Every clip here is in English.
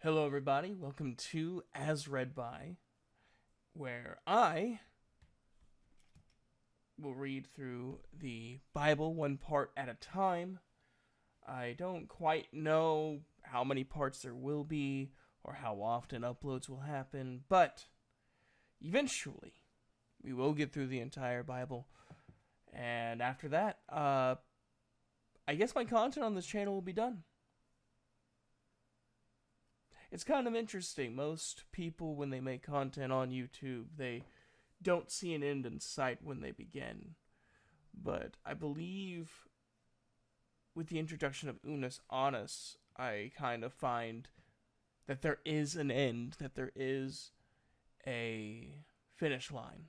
Hello, everybody. Welcome to As Read By, where I will read through the Bible one part at a time. I don't quite know how many parts there will be or how often uploads will happen, but eventually we will get through the entire Bible. And after that, I guess my content on this channel will be done. It's kind of interesting. Most people, when they make content on YouTube, they don't see an end in sight when they begin. But I believe with the introduction of Unus Annus, I kind of find that there is an end, that there is a finish line.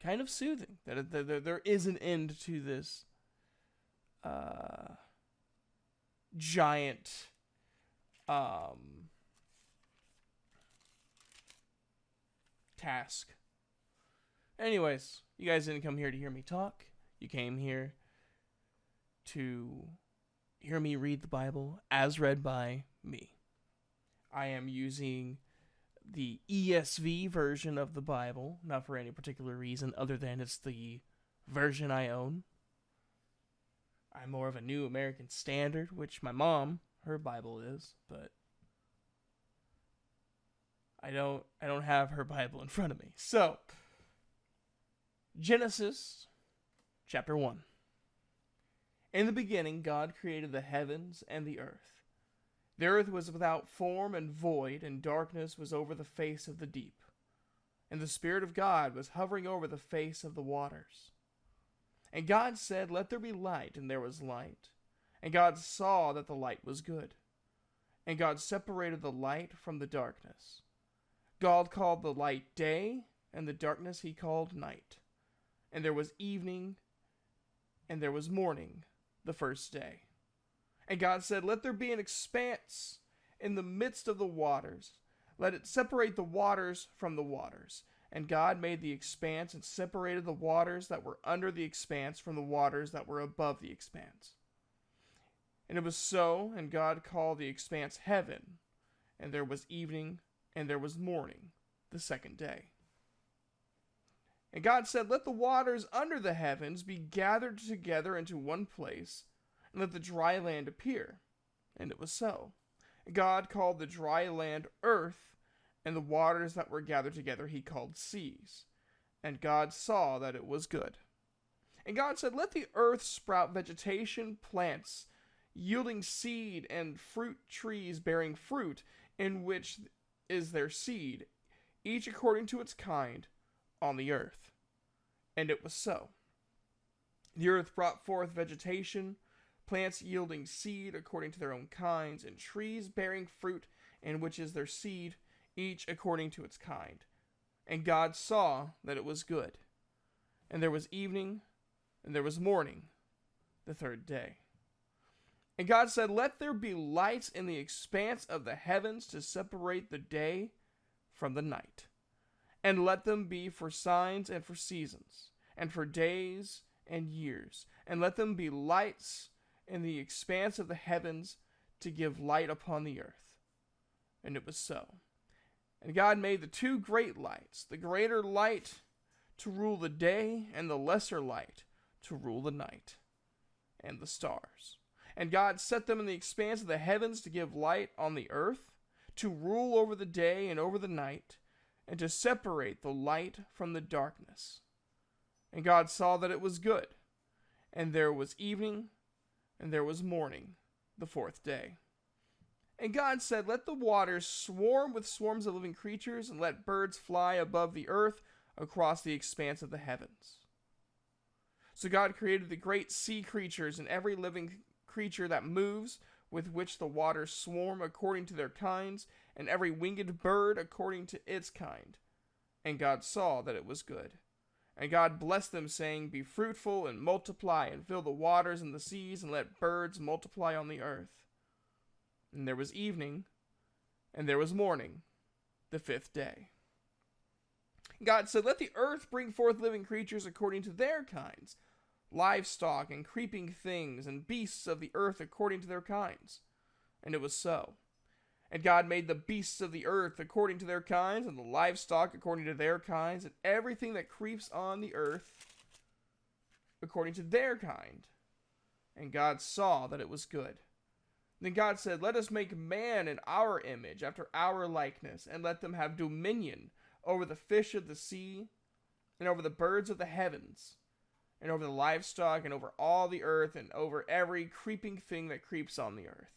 Kind of soothing that there is an end to this giant task. Anyways, you guys didn't come here to hear me talk. You came here to hear me read the Bible as read by me. I am using the ESV version of the Bible, not for any particular reason other than it's the version I own. I'm more of a New American Standard, which my mom, her Bible is, but I don't have her Bible in front of me. So, Genesis chapter 1. In the beginning, God created the heavens and the earth. The earth was without form and void, and darkness was over the face of the deep. And the Spirit of God was hovering over the face of the waters. And God said, "Let there be light," and there was light. And God saw that the light was good. And God separated the light from the darkness. God called the light day, and the darkness he called night. And there was evening, and there was morning, the first day. And God said, "Let there be an expanse in the midst of the waters. Let it separate the waters from the waters." And God made the expanse and separated the waters that were under the expanse from the waters that were above the expanse. And it was so, and God called the expanse heaven. And there was evening, and there was morning, the second day. And God said, "Let the waters under the heavens be gathered together into one place, and let the dry land appear." And it was so. God called the dry land earth, and the waters that were gathered together he called seas. And God saw that it was good. And God said, "Let the earth sprout vegetation, plants, yielding seed, and fruit trees bearing fruit, in which is their seed, each according to its kind, on the earth." And it was so. The earth brought forth vegetation, plants yielding seed according to their own kinds, and trees bearing fruit, in which is their seed, each according to its kind. And God saw that it was good. And there was evening, and there was morning, the third day. And God said, "Let there be lights in the expanse of the heavens to separate the day from the night. And let them be for signs and for seasons, and for days and years. And let them be lights in the expanse of the heavens to give light upon the earth." And it was so. And God made the two great lights, the greater light to rule the day, and the lesser light to rule the night, and the stars. And God set them in the expanse of the heavens to give light on the earth, to rule over the day and over the night, and to separate the light from the darkness. And God saw that it was good. And there was evening, and there was morning, the fourth day. And God said, "Let the waters swarm with swarms of living creatures, and let birds fly above the earth across the expanse of the heavens." So God created the great sea creatures and every living creature that moves, with which the waters swarm according to their kinds, and every winged bird according to its kind. And God saw that it was good. And God blessed them, saying, "Be fruitful and multiply, and fill the waters and the seas, and let birds multiply on the earth." And there was evening, and there was morning, the fifth day. God said, "Let the earth bring forth living creatures according to their kinds, livestock and creeping things, and beasts of the earth according to their kinds." And it was so. And God made the beasts of the earth according to their kinds, and the livestock according to their kinds, and everything that creeps on the earth according to their kind. And God saw that it was good. Then God said, "Let us make man in our image, after our likeness, and let them have dominion over the fish of the sea, and over the birds of the heavens, and over the livestock, and over all the earth, and over every creeping thing that creeps on the earth."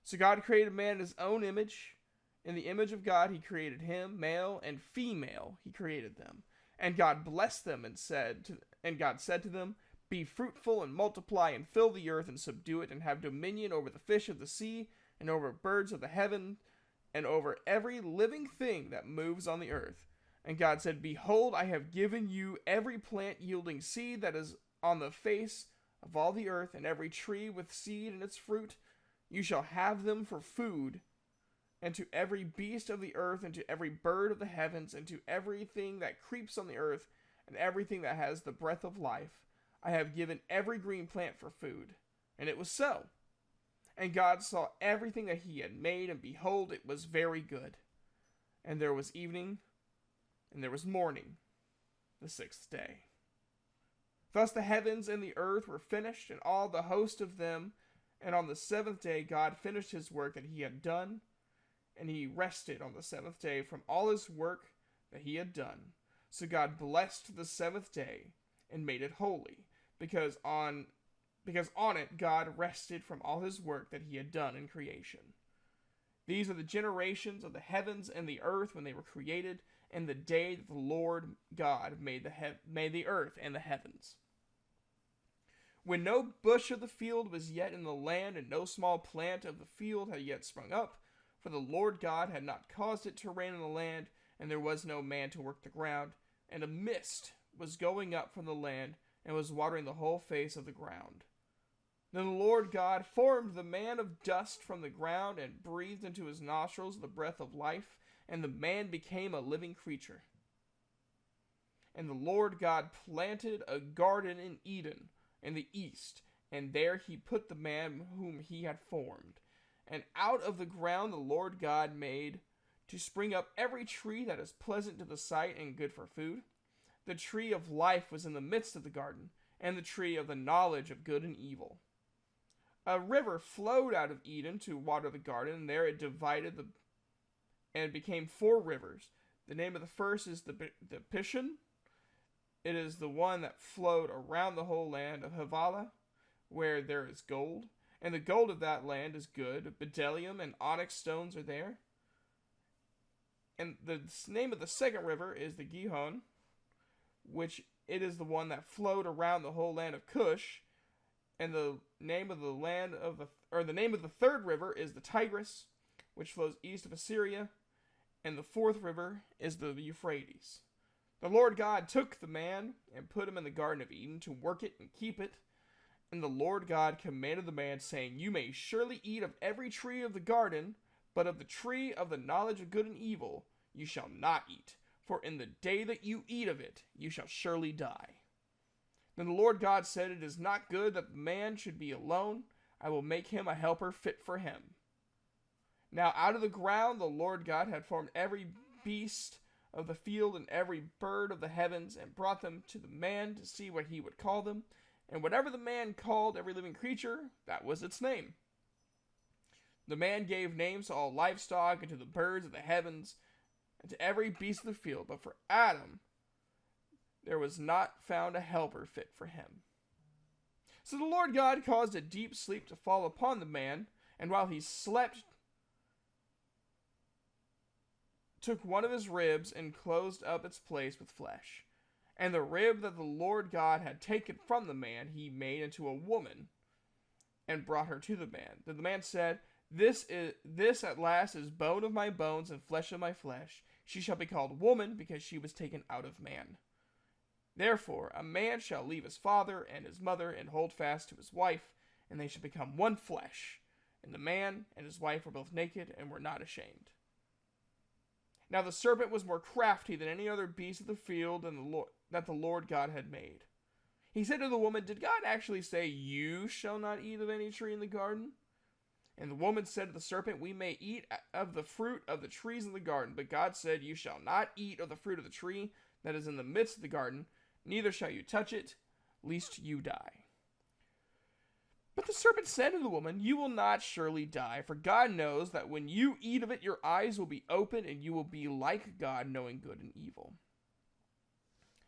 So God created man in his own image. In the image of God he created him, male and female he created them. And God blessed them and God said to them, "Be fruitful and multiply and fill the earth and subdue it, and have dominion over the fish of the sea, and over birds of the heaven, and over every living thing that moves on the earth." And God said, "Behold, I have given you every plant yielding seed that is on the face of all the earth, and every tree with seed in its fruit. You shall have them for food, and to every beast of the earth, and to every bird of the heavens, and to everything that creeps on the earth, and everything that has the breath of life, I have given every green plant for food." And it was so. And God saw everything that he had made, and behold, it was very good. And there was evening, and there was morning, the sixth day. Thus the heavens and the earth were finished, and all the host of them. And on the seventh day God finished his work that he had done, and he rested on the seventh day from all his work that he had done. So God blessed the seventh day and made it holy, because on it God rested from all his work that he had done in creation. These are the generations of the heavens and the earth when they were created, and the day that the Lord God made the earth and the heavens. When no bush of the field was yet in the land, and no small plant of the field had yet sprung up, for the Lord God had not caused it to rain on the land, and there was no man to work the ground, and a mist was going up from the land, and was watering the whole face of the ground. Then the Lord God formed the man of dust from the ground, and breathed into his nostrils the breath of life, and the man became a living creature. And the Lord God planted a garden in Eden, in the east, and there he put the man whom he had formed. And out of the ground the Lord God made to spring up every tree that is pleasant to the sight and good for food. The tree of life was in the midst of the garden, and the tree of the knowledge of good and evil. A river flowed out of Eden to water the garden, and there it divided and became 4 rivers. The name of the first is the Pishon. It is the one that flowed around the whole land of Havilah, where there is gold, and the gold of that land is good. Bdellium and onyx stones are there. And the name of the second river is the Gihon, which it is the one that flowed around the whole land of Cush. And the name of the third river is the Tigris, which flows east of Assyria. And the fourth river is the Euphrates. The Lord God took the man and put him in the Garden of Eden to work it and keep it. And the Lord God commanded the man, saying, "You may surely eat of every tree of the garden, but of the tree of the knowledge of good and evil you shall not eat, for in the day that you eat of it you shall surely die." Then the Lord God said, "It is not good that the man should be alone. I will make him a helper fit for him." Now out of the ground the Lord God had formed every beast of the field and every bird of the heavens, and brought them to the man to see what he would call them. And whatever the man called every living creature, that was its name. The man gave names to all livestock, and to the birds of the heavens, and to every beast of the field. But for Adam there was not found a helper fit for him. So the Lord God caused a deep sleep to fall upon the man, and while he slept, took one of his ribs and closed up its place with flesh. And the rib that the Lord God had taken from the man he made into a woman, and brought her to the man. Then the man said, This at last is bone of my bones and flesh of my flesh. She shall be called woman, because she was taken out of man. Therefore a man shall leave his father and his mother, and hold fast to his wife, and they shall become one flesh. And the man and his wife were both naked, and were not ashamed. Now the serpent was more crafty than any other beast of the field that the Lord God had made. He said to the woman, "Did God actually say, 'You shall not eat of any tree in the garden?' And the woman said to the serpent, We may eat of the fruit of the trees in the garden, but God said, You shall not eat of the fruit of the tree that is in the midst of the garden, neither shall you touch it, lest you die. But the serpent said to the woman, You will not surely die, for God knows that when you eat of it, your eyes will be opened, and you will be like God, knowing good and evil.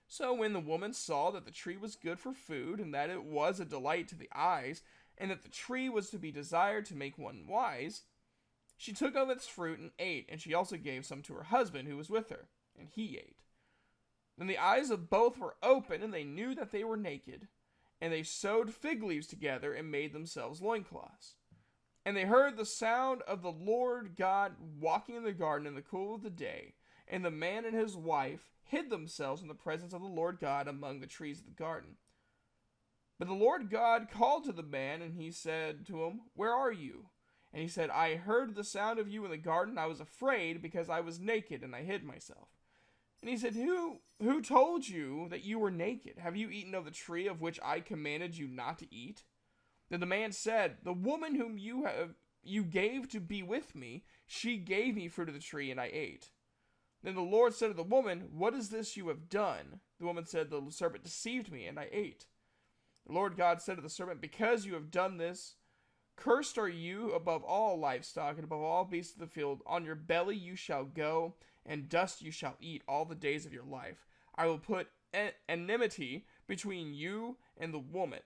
So when the woman saw that the tree was good for food, and that it was a delight to the eyes, and that the tree was to be desired to make one wise, she took of its fruit and ate, and she also gave some to her husband who was with her, and he ate. Then the eyes of both were open, and they knew that they were naked, and they sewed fig leaves together and made themselves loincloths. And they heard the sound of the Lord God walking in the garden in the cool of the day, and the man and his wife hid themselves in the presence of the Lord God among the trees of the garden. But the Lord God called to the man, and he said to him, Where are you? And he said, I heard the sound of you in the garden. I was afraid because I was naked, and I hid myself. And he said, Who told you that you were naked? Have you eaten of the tree of which I commanded you not to eat? Then the man said, The woman whom you gave to be with me, she gave me fruit of the tree, and I ate. Then the Lord said to the woman, What is this you have done? The woman said, The serpent deceived me, and I ate. The Lord God said to the serpent, Because you have done this, cursed are you above all livestock and above all beasts of the field. On your belly you shall go, and dust you shall eat all the days of your life. I will put enmity between you and the woman,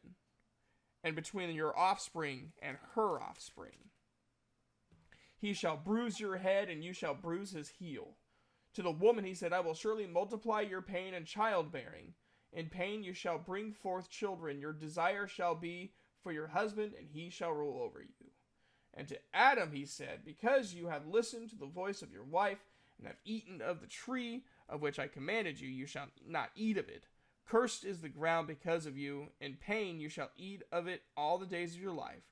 and between your offspring and her offspring. He shall bruise your head, and you shall bruise his heel. To the woman he said, I will surely multiply your pain and childbearing. In pain you shall bring forth children. Your desire shall be for your husband, and he shall rule over you. And to Adam he said, Because you have listened to the voice of your wife, and have eaten of the tree of which I commanded you, you shall not eat of it. Cursed is the ground because of you. In pain you shall eat of it all the days of your life.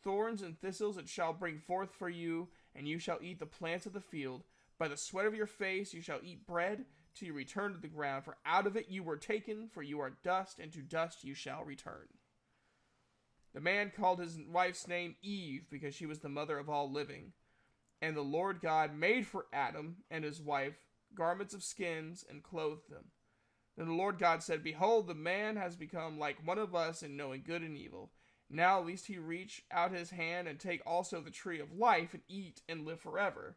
Thorns and thistles it shall bring forth for you, and you shall eat the plants of the field. By the sweat of your face you shall eat bread, till you return to the ground, for out of it you were taken, for you are dust, and to dust you shall return. The man called his wife's name Eve, because she was the mother of all living. And the Lord God made for Adam and his wife garments of skins, and clothed them. Then the Lord God said, Behold, the man has become like one of us in knowing good and evil. Now lest he reach out his hand and take also the tree of life, and eat and live forever.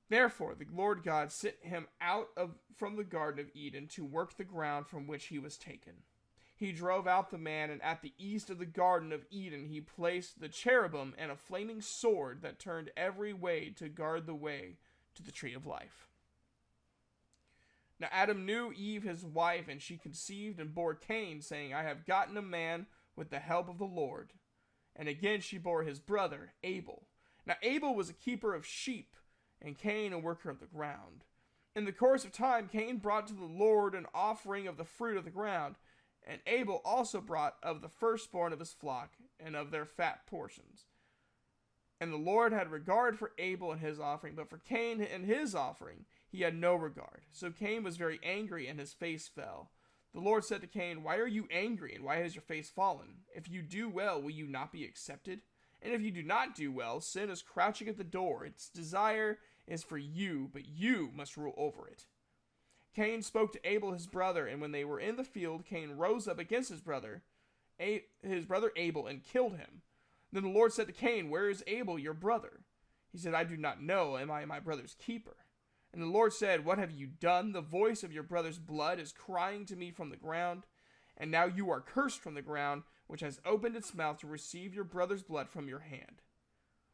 Therefore the Lord God sent him out from the Garden of Eden to work the ground from which he was taken. He drove out the man, and at the east of the Garden of Eden he placed the cherubim and a flaming sword that turned every way to guard the way to the tree of life. Now Adam knew Eve his wife, and she conceived and bore Cain, saying, I have gotten a man with the help of the Lord. And again she bore his brother Abel. Now Abel was a keeper of sheep, and Cain a worker of the ground. In the course of time Cain brought to the Lord an offering of the fruit of the ground, and Abel also brought of the firstborn of his flock, and of their fat portions. And the Lord had regard for Abel and his offering, but for Cain and his offering he had no regard. So Cain was very angry, and his face fell. The Lord said to Cain, Why are you angry, and why has your face fallen? If you do well, will you not be accepted? And if you do not do well, sin is crouching at the door. Its desire is for you, but you must rule over it. Cain spoke to Abel his brother, and when they were in the field, Cain rose up against his brother Abel, and killed him. Then the Lord said to Cain, Where is Abel, your brother? He said, I do not know. Am I my brother's keeper? And the Lord said, What have you done? The voice of your brother's blood is crying to me from the ground. And now you are cursed from the ground, which has opened its mouth to receive your brother's blood from your hand.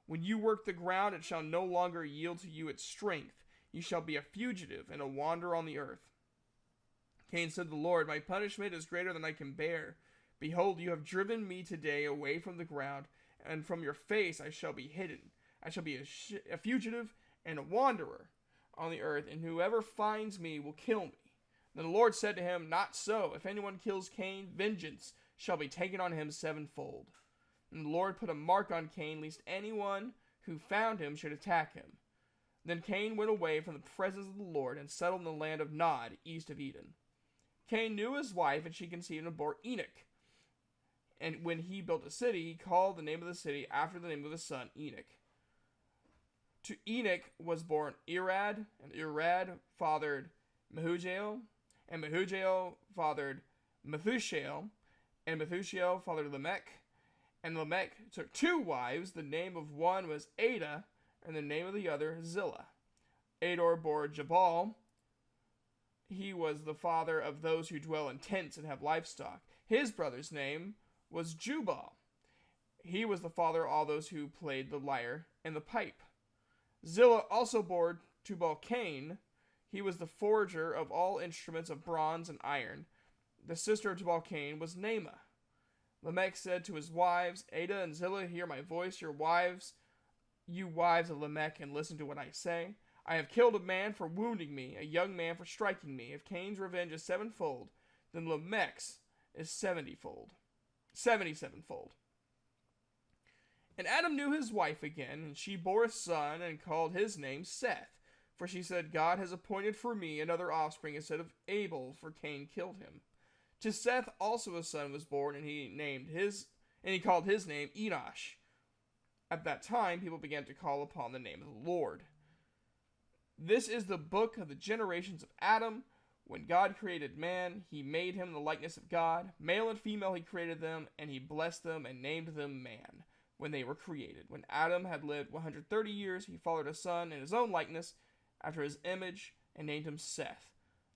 When you work the ground, it shall no longer yield to you its strength. You shall be a fugitive and a wanderer on the earth. Cain said to the Lord, My punishment is greater than I can bear. Behold, you have driven me today away from the ground, and from your face I shall be hidden. I shall be a fugitive and a wanderer on the earth, and whoever finds me will kill me. Then the Lord said to him, Not so. If anyone kills Cain, vengeance shall be taken on him sevenfold. And the Lord put a mark on Cain, lest anyone who found him should attack him. Then Cain went away from the presence of the Lord, and settled in the land of Nod, east of Eden. Cain knew his wife, and she conceived and bore Enoch. And when he built a city, he called the name of the city after the name of his son, Enoch. To Enoch was born Irad, and Irad fathered Mehujael, and Mehujael fathered Methushael, and Methushael fathered Lamech. And Lamech took 2 wives. The name of one was Ada, and the name of the other Zillah. Ador bore Jabal. He was the father of those who dwell in tents and have livestock. His brother's name was Jubal. He was the father of all those who played the lyre and the pipe. Zillah also bore Tubal-Cain. He was the forger of all instruments of bronze and iron. The sister of Tubal-Cain was Naamah. Lamech said to his wives, Ada and Zillah, hear my voice, you wives of Lamech, and listen to what I say. I have killed a man for wounding me, a young man for striking me. If Cain's revenge is 7-fold, then Lamech's is 77-fold. And Adam knew his wife again, and she bore a son and called his name Seth. For she said, God has appointed for me another offspring instead of Abel, for Cain killed him. To Seth also a son was born, and he called his name Enosh. At that time, people began to call upon the name of the Lord. This is the book of the generations of Adam. When God created man, he made him in the likeness of God. Male and female he created them, and he blessed them and named them man when they were created. When Adam had lived 130 years, he fathered a son in his own likeness, after his image, and named him Seth.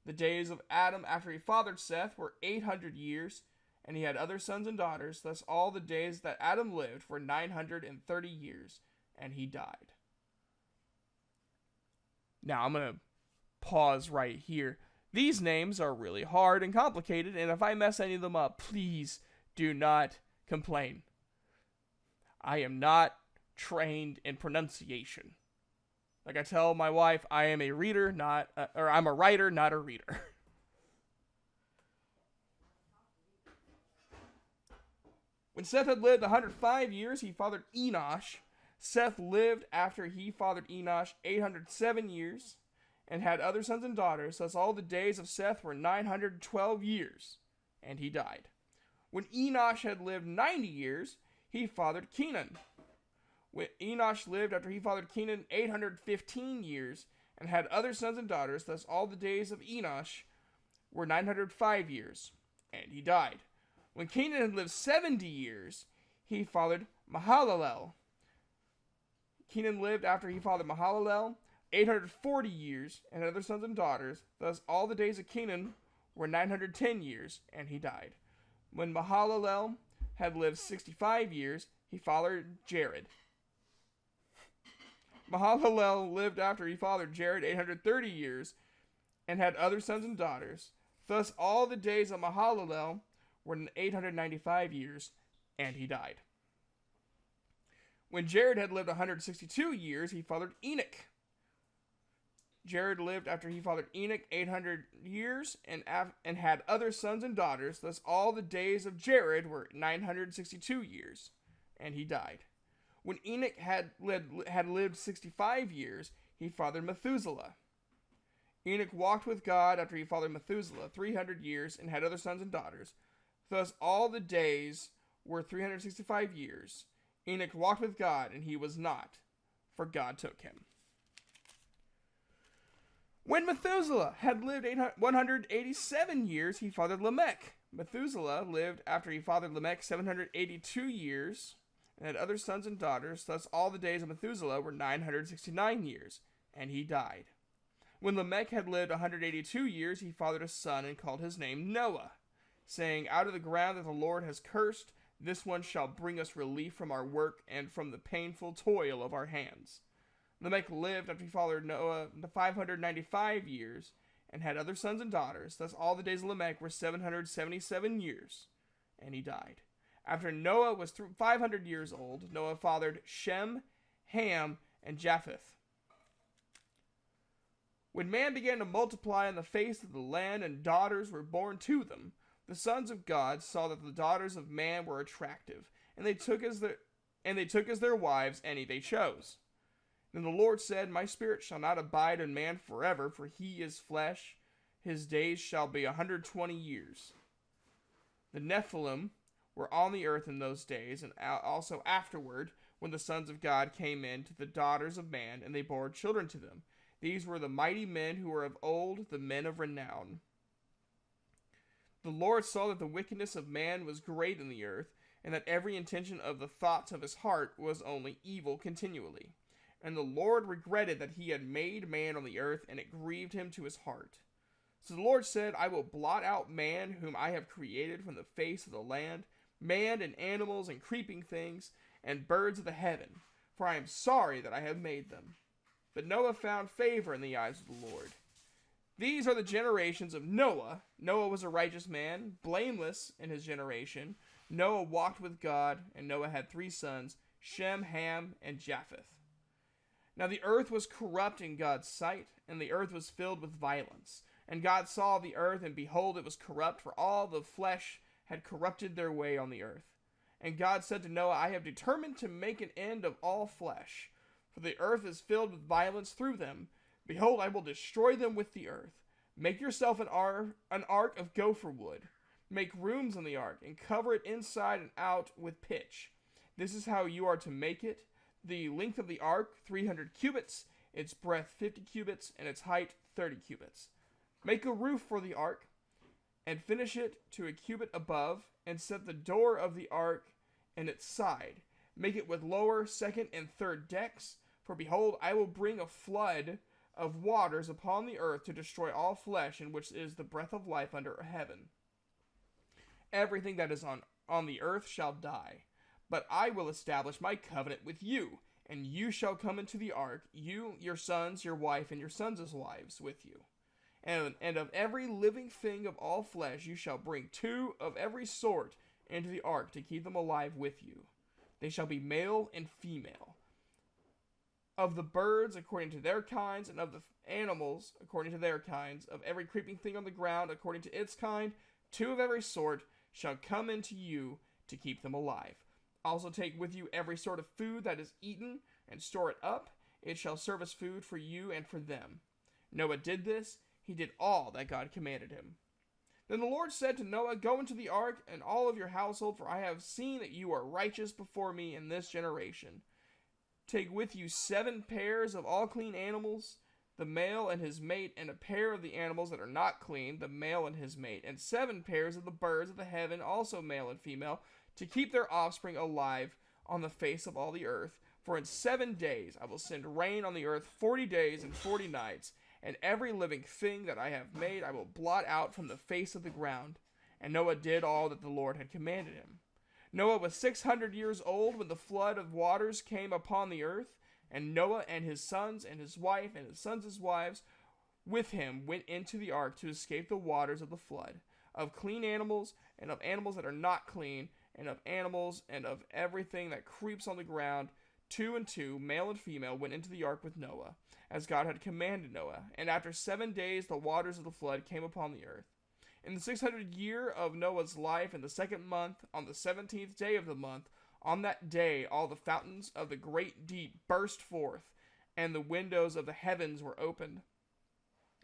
The days of Adam after he fathered Seth were 800 years, and he had other sons and daughters. Thus all the days that Adam lived were 930 years, and he died. Now I'm going to pause right here. These names are really hard and complicated, and if I mess any of them up, please do not complain. I am not trained in pronunciation. Like I tell my wife, I am a reader, I'm a writer, not a reader. When Seth had lived 105 years, he fathered Enosh. Seth lived after he fathered Enosh 807 years, and had other sons and daughters. Thus all the days of Seth were 912 years, and he died. When Enosh had lived 90 years, he fathered Kenan. When Enosh lived after he fathered Kenan 815 years, and had other sons and daughters. Thus all the days of Enosh were 905 years, and he died. When Kenan had lived 70 years, he fathered Mahalalel. Kenan lived after he fathered Mahalalel 840 years, and had other sons and daughters. Thus all the days of Kenan were 910 years, and he died. When Mahalalel had lived 65 years, he fathered Jared. Mahalalel lived after he fathered Jared 830 years, and had other sons and daughters. Thus all the days of Mahalalel were 895 years, and he died. When Jared had lived 162 years, he fathered Enoch. Jared lived after he fathered Enoch 800 years, and had other sons and daughters. Thus all the days of Jared were 962 years, and he died. When Enoch had lived 65 years, he fathered Methuselah. Enoch walked with God after he fathered Methuselah 300 years, and had other sons and daughters. Thus all the days were 365 years. Enoch walked with God, and he was not, for God took him. When Methuselah had lived 187 years, he fathered Lamech. Methuselah lived after he fathered Lamech 782 years, and had other sons and daughters. Thus all the days of Methuselah were 969 years, and he died. When Lamech had lived 182 years, he fathered a son, and called his name Noah, saying, Out of the ground that the Lord has cursed, this one shall bring us relief from our work, and from the painful toil of our hands. Lamech lived after he fathered Noah 595 years, and had other sons and daughters. Thus all the days of Lamech were 777 years, and he died. After Noah was 500 years old, Noah fathered Shem, Ham, and Japheth. When man began to multiply on the face of the land, and daughters were born to them, the sons of God saw that the daughters of man were attractive, and they took as their wives any they chose. Then the Lord said, My spirit shall not abide in man forever, for he is flesh. His days shall be 120 years. The Nephilim were on the earth in those days, and also afterward, when the sons of God came in to the daughters of man, and they bore children to them. These were the mighty men who were of old, the men of renown. The Lord saw that the wickedness of man was great in the earth, and that every intention of the thoughts of his heart was only evil continually. And the Lord regretted that he had made man on the earth, and it grieved him to his heart. So the Lord said, I will blot out man whom I have created from the face of the land, man and animals and creeping things, and birds of the heaven, for I am sorry that I have made them. But Noah found favor in the eyes of the Lord. These are the generations of Noah. Noah was a righteous man, blameless in his generation. Noah walked with God, and Noah had 3 sons, Shem, Ham, and Japheth. Now the earth was corrupt in God's sight, and the earth was filled with violence. And God saw the earth, and behold, it was corrupt, for all the flesh had corrupted their way on the earth. And God said to Noah, I have determined to make an end of all flesh, for the earth is filled with violence through them. Behold, I will destroy them with the earth. Make yourself an ark of gopher wood. Make rooms in the ark, and cover it inside and out with pitch. This is how you are to make it. The length of the ark, 300 cubits, its breadth 50 cubits, and its height 30 cubits. Make a roof for the ark, and finish it to a cubit above, and set the door of the ark in its side. Make it with lower, second, and third decks. For behold, I will bring a flood of waters upon the earth to destroy all flesh, in which is the breath of life under heaven. Everything that is on the earth shall die. But I will establish my covenant with you, and you shall come into the ark, you, your sons, your wife, and your sons' wives with you. And of every living thing of all flesh you shall bring 2 of every sort into the ark to keep them alive with you. They shall be male and female. Of the birds according to their kinds, and of the animals according to their kinds, of every creeping thing on the ground according to its kind, 2 of every sort shall come into you to keep them alive. Also take with you every sort of food that is eaten, and store it up. It shall serve as food for you and for them. Noah did this. He did all that God commanded him. Then the Lord said to Noah, Go into the ark, and all of your household, for I have seen that you are righteous before me in this generation. Take with you 7 pairs of all clean animals, the male and his mate, and a pair of the animals that are not clean, the male and his mate, and 7 pairs of the birds of the heaven, also male and female, to keep their offspring alive on the face of all the earth. For in 7 days I will send rain on the earth 40 days and 40 nights, and every living thing that I have made I will blot out from the face of the ground. And Noah did all that the Lord had commanded him. Noah was 600 years old when the flood of waters came upon the earth, and Noah and his sons and his wife and his sons' wives with him went into the ark to escape the waters of the flood, of clean animals and of animals that are not clean, and of animals and of everything that creeps on the ground. 2 and 2, male and female, went into the ark with Noah, as God had commanded Noah. And after 7 days the waters of the flood came upon the earth. In the 600th year of Noah's life, in the 2nd month, on the 17th day of the month, on that day all the fountains of the great deep burst forth, and the windows of the heavens were opened.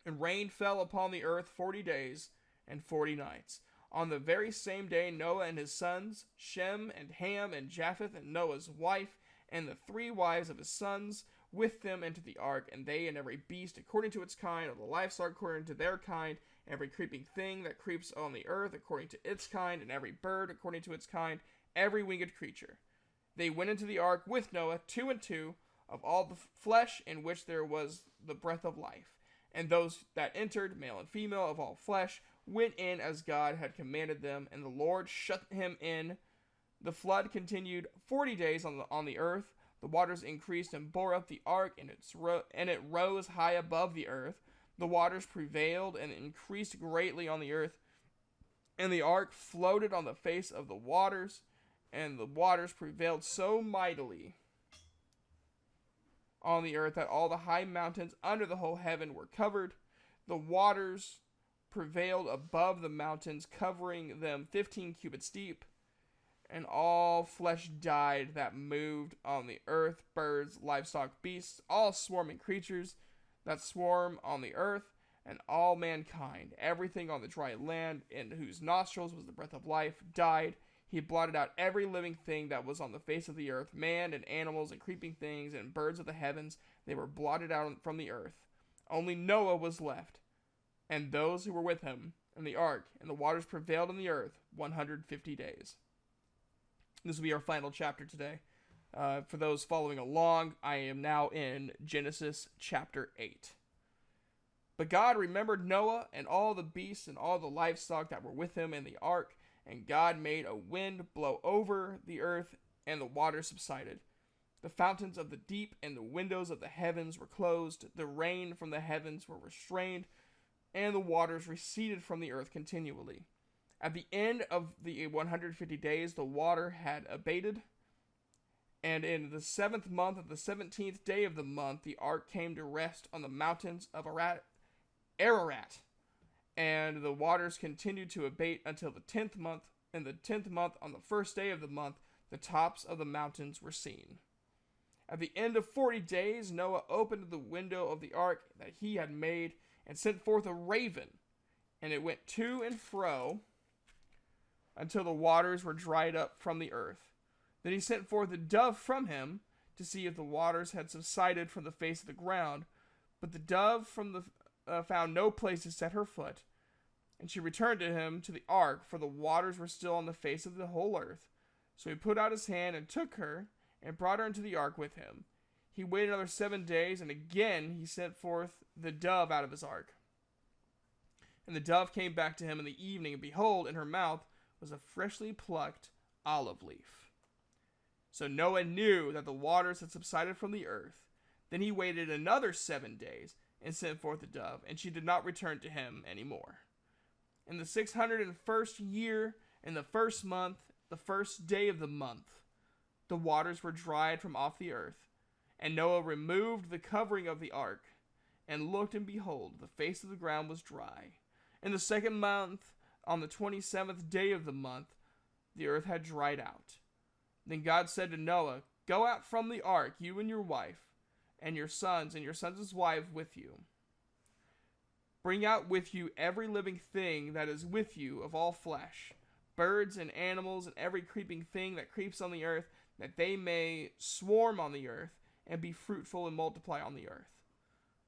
And rain fell upon the earth 40 days and 40 nights. On the very same day Noah and his sons, Shem and Ham and Japheth, and Noah's wife, and the 3 wives of his sons, with them into the ark, and they and every beast according to its kind, of the livestock according to their kind, every creeping thing that creeps on the earth according to its kind, and every bird according to its kind, every winged creature. They went into the ark with Noah, 2 and 2, of all the flesh in which there was the breath of life. And those that entered, male and female of all flesh, went in as God had commanded them, and the Lord shut him in. The flood continued 40 days on the earth. The waters increased and bore up the ark, and it rose high above the earth. The waters prevailed and increased greatly on the earth, and the ark floated on the face of the waters, and the waters prevailed so mightily on the earth that all the high mountains under the whole heaven were covered. The waters prevailed above the mountains, covering them 15 cubits deep. And all flesh died that moved on the earth, birds, livestock, beasts, all swarming creatures that swarm on the earth, and all mankind. Everything on the dry land, in whose nostrils was the breath of life, died. He blotted out every living thing that was on the face of the earth, man and animals and creeping things and birds of the heavens. They were blotted out from the earth. Only Noah was left, and those who were with him in the ark, and the waters prevailed on the earth 150 days. This will be our final chapter today. For those following along, I am now in Genesis chapter 8. But God remembered Noah and all the beasts and all the livestock that were with him in the ark, and God made a wind blow over the earth, and the waters subsided. The fountains of the deep and the windows of the heavens were closed. The rain from the heavens were restrained, and the waters receded from the earth continually. At the end of the 150 days, the water had abated. And in the 7th month of the 17th day of the month, the ark came to rest on the mountains of Ararat. And the waters continued to abate until the 10th month. In the 10th month, on the first day of the month, the tops of the mountains were seen. At the end of 40 days, Noah opened the window of the ark that he had made and sent forth a raven, and it went to and fro until the waters were dried up from the earth. Then he sent forth a dove from him to see if the waters had subsided from the face of the ground. But the dove found no place to set her foot, and she returned to him to the ark, for the waters were still on the face of the whole earth. So he put out his hand and took her, and brought her into the ark with him. He waited another 7 days, and again he sent forth the dove out of his ark. And the dove came back to him in the evening, and behold, in her mouth was a freshly plucked olive leaf. So Noah knew that the waters had subsided from the earth. Then he waited another 7 days, and sent forth the dove, and she did not return to him any more. In the 601st year, in the 1st month, the 1st day of the month, the waters were dried from off the earth. And Noah removed the covering of the ark, and looked, and behold, the face of the ground was dry. In the 2nd month, on the 27th day of the month, the earth had dried out. Then God said to Noah, "Go out from the ark, you and your wife, and your sons' wives with you. Bring out with you every living thing that is with you of all flesh, birds and animals and every creeping thing that creeps on the earth, that they may swarm on the earth and be fruitful and multiply on the earth."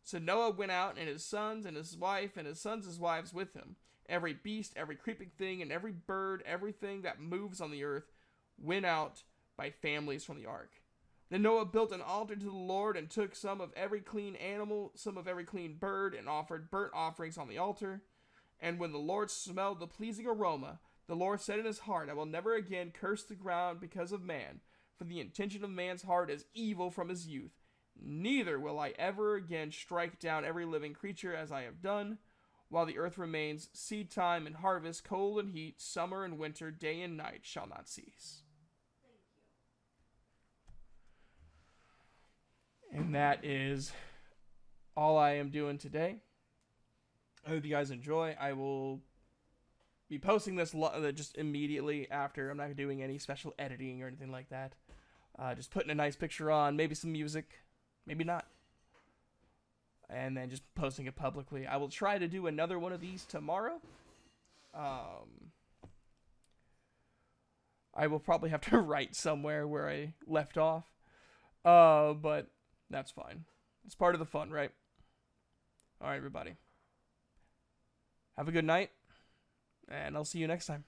So Noah went out, and his sons and his wife and his sons' wives with him. Every beast, every creeping thing, and every bird, everything that moves on the earth, went out by families from the ark. Then Noah built an altar to the Lord, and took some of every clean animal, some of every clean bird, and offered burnt offerings on the altar. And when the Lord smelled the pleasing aroma, the Lord said in his heart, "I will never again curse the ground because of man, for the intention of man's heart is evil from his youth. Neither will I ever again strike down every living creature as I have done. While the earth remains, seed time and harvest, cold and heat, summer and winter, day and night shall not cease." And that is all I am doing today. I hope you guys enjoy. I will be posting this just immediately after. I'm not doing any special editing or anything like that. Just putting a nice picture on, maybe some music, maybe not. And then just posting it publicly. I will try to do another one of these tomorrow. I will probably have to write somewhere where I left off. But that's fine. It's part of the fun, right? All right, everybody. Have a good night, and I'll see you next time.